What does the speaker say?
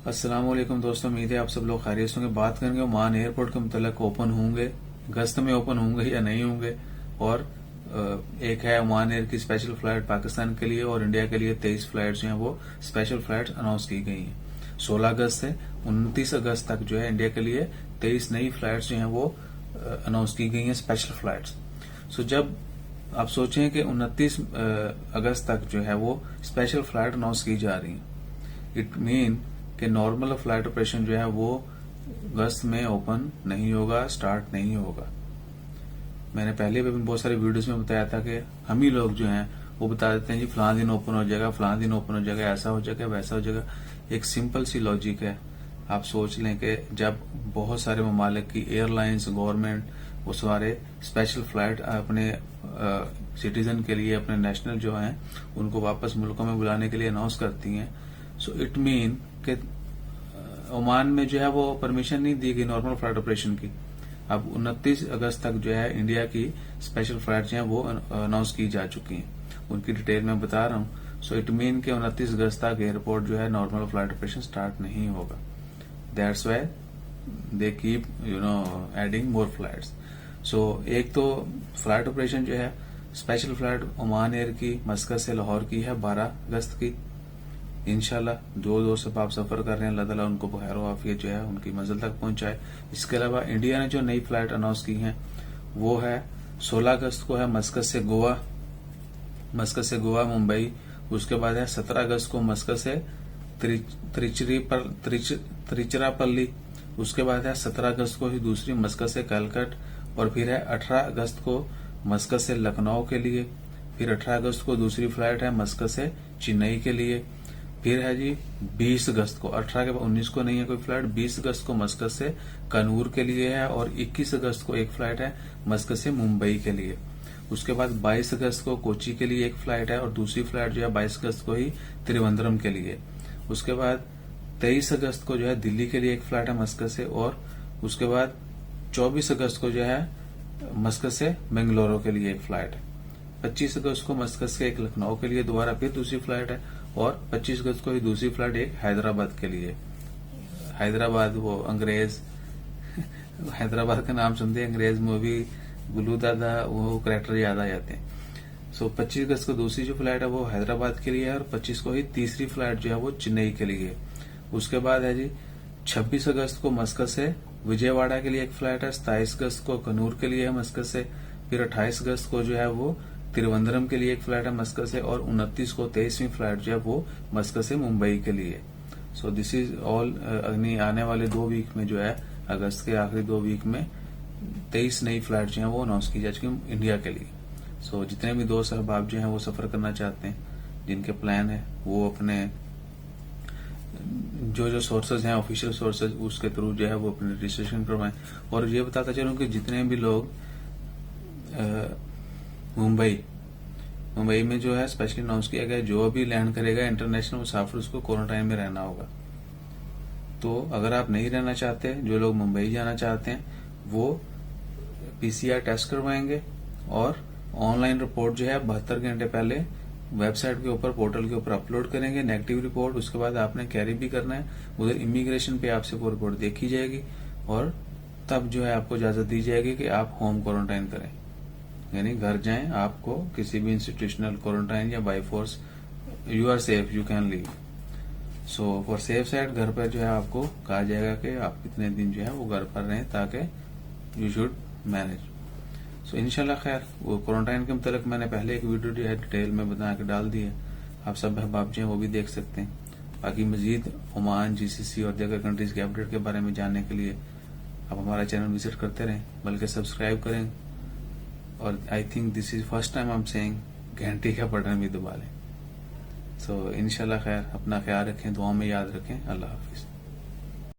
अस्सलाम वालेकुम दोस्तों, उम्मीद है आप सब लोग खैरियत होंगे। बात करेंगे ओमान एयरपोर्ट के मुतल्लिक ओपन होंगे, अगस्त में ओपन होंगे या नहीं होंगे। और एक है ओमान एयर की स्पेशल फ्लाइट पाकिस्तान के लिए और इंडिया के लिए 23 फ्लाइट जो हैं वो स्पेशल फ्लाइट अनाउंस की गई हैं। 16 अगस्त से 29 अगस्त तक जो है इंडिया के लिए 23 नई फ्लाइट्स जो हैं वो अनाउंस की गई हैं, स्पेशल फ्लाइट्स। सो जब आप सोचें कि 29 अगस्त तक जो है वो स्पेशल फ्लाइट अनाउंस की जा रही है, इट मीन कि नॉर्मल फ्लाइट ऑपरेशन जो है वो अगस्त में ओपन नहीं होगा, स्टार्ट नहीं होगा। मैंने पहले भी बहुत सारे वीडियोस में बताया था कि हम ही लोग जो हैं वो बता देते हैं जी फलां दिन ओपन हो जाएगा, फलां दिन ओपन हो जाएगा, ऐसा हो जाएगा, वैसा हो जाएगा। एक सिंपल सी लॉजिक है। आप सोच लें कि जब बहुत सारे ममालिक की एयरलाइंस, गवर्नमेंट वो सारे स्पेशल फ्लाइट अपने सिटीजन के लिए, अपने नेशनल जो हैं उनको वापस मुल्कों में बुलाने के लिए अनाउंस करती हैं, सो इट मीन कि ओमान में जो है वो परमिशन नहीं दी गई नॉर्मल फ्लाइट ऑपरेशन की। अब 29 अगस्त तक जो है इंडिया की स्पेशल फ्लाइट जो है वो अनाउंस की जा चुकी हैं, उनकी डिटेल में बता रहा हूँ। सो इट मीन के 29 अगस्त तक एयरपोर्ट जो है नॉर्मल फ्लाइट ऑपरेशन स्टार्ट नहीं होगा। That's why they keep adding more flights. So एक तो फ्लाइट ऑपरेशन जो है स्पेशल फ्लाइट ओमान एयर की मस्कत से लाहौर की है 12 अगस्त की। इंशाल्लाह जो दोस्त आप सफर कर रहे हैं, अल्लाह ताला उनको बखैर आफियत जो है उनकी मंजिल तक पहुंचाए। इसके अलावा इंडिया ने जो नई फ्लाइट अनाउंस की है वो है 16 अगस्त को है मस्कत से गोवा मुंबई। उसके बाद है 17 अगस्त को मस्कत से त्रिचिरापल्ली। उसके बाद है 17 अगस्त को ही दूसरी मस्कत से कैलकट। और फिर है 18 अगस्त को मस्कत से लखनऊ के लिए। फिर 18 अगस्त को दूसरी फ्लाइट है मस्कत से चेन्नई के लिए। फिर है जी 20 अगस्त को, 18 के बाद 19 को नहीं है कोई फ्लाइट, 20 अगस्त को मस्कत से कनूर के लिए है। और 21 अगस्त को एक फ्लाइट है मस्कत से मुंबई के लिए। उसके बाद 22 अगस्त को कोची के लिए एक फ्लाइट है और दूसरी फ्लाइट जो है 22 अगस्त को ही त्रिवेंद्रम के लिए। उसके बाद 23 अगस्त को जो है दिल्ली के लिए एक फ्लाइट है मस्कत से। और उसके बाद 24 अगस्त को जो है मस्कत से बेंगलुरु के लिए एक फ्लाइट है। 25 अगस्त को मस्कत से एक लखनऊ के लिए दोबारा फिर दूसरी फ्लाइट है। और 25 अगस्त को ही दूसरी फ्लाइट एक हैदराबाद के लिए। हैदराबाद वो अंग्रेज हैदराबाद का नाम सुनते हैं, अंग्रेज मूवी गुल्लू दादा वो कैरेक्टर याद आ जाते हैं। सो 25 अगस्त को दूसरी जो फ्लाइट है वो हैदराबाद के लिए है और 25 को ही तीसरी फ्लाइट जो है वो चेन्नई के लिए। उसके बाद है जी 26 अगस्त को मस्कत से विजयवाड़ा के लिए एक फ्लाइट है। 27 अगस्त को कनूर के लिए है मस्कत से। फिर 28 अगस्त को जो है वो त्रिवेंद्रम के लिए एक फ्लाइट है मस्कत से। और 29 को 23वीं फ्लाइट जो है वो मस्कत से मुंबई के लिए। So this is all. आने वाले 2 वीक में जो है अगस्त के आखिरी 2 वीक में 23 नई फ्लाइट जो है वो अनाउंस की जा चुकी है इंडिया के लिए। सो जितने भी दोस्त अहबाब जो हैं वो सफर करना चाहते हैं, जिनके प्लान है वो अपने जो सोर्सेज हैं ऑफिशियल सोर्सेज उसके थ्रू जो है वो अपने रजिस्ट्रेशन करवाएं। और ये बताता चलूं कि जितने भी लोग मुंबई में जो है स्पेशली अनाउंस किया गया, जो भी लैंड करेगा इंटरनेशनल मुसाफिर उसको क्वारंटाइन में रहना होगा। तो अगर आप नहीं रहना चाहते, जो लोग मुंबई जाना चाहते हैं वो पीसीआर टेस्ट करवाएंगे और ऑनलाइन रिपोर्ट जो है 72 घंटे पहले वेबसाइट के ऊपर, पोर्टल के ऊपर अपलोड करेंगे नेगेटिव रिपोर्ट। उसके बाद आपने कैरी भी करना है, उधर इमिग्रेशन पे आपसे वो रिपोर्ट देखी जाएगी और तब जो है आपको इजाजत दी जाएगी कि आप होम क्वारंटाइन करें, यानी घर जाएं। आपको किसी भी इंस्टीट्यूशनल क्वारंटाइन या by force you are safe, you can leave. So for safe side घर पर जो है आपको कहा जाएगा कि आप कितने दिन जो है वो घर पर रहें ताकि यू शुड मैनेज। सो इंशाल्लाह खैर वो क्वारंटाइन के मुताबिक मैंने पहले एक वीडियो जो है डिटेल में बना के डाल दी है, आप सब अहबाब जो है वो भी देख सकते हैं। बाकी मजीद ओमान, जीसीसी और दीगर कंट्रीज के अपडेट के बारे में जानने के लिए आप हमारा चैनल विजिट करते रहें, बल्कि सब्सक्राइब करें। और I think this is first time I am saying घंटी का बटन भी दबा लें। सो इंशाल्लाह खैर अपना ख्याल रखें, दुआ में याद रखें। अल्लाह हाफिज।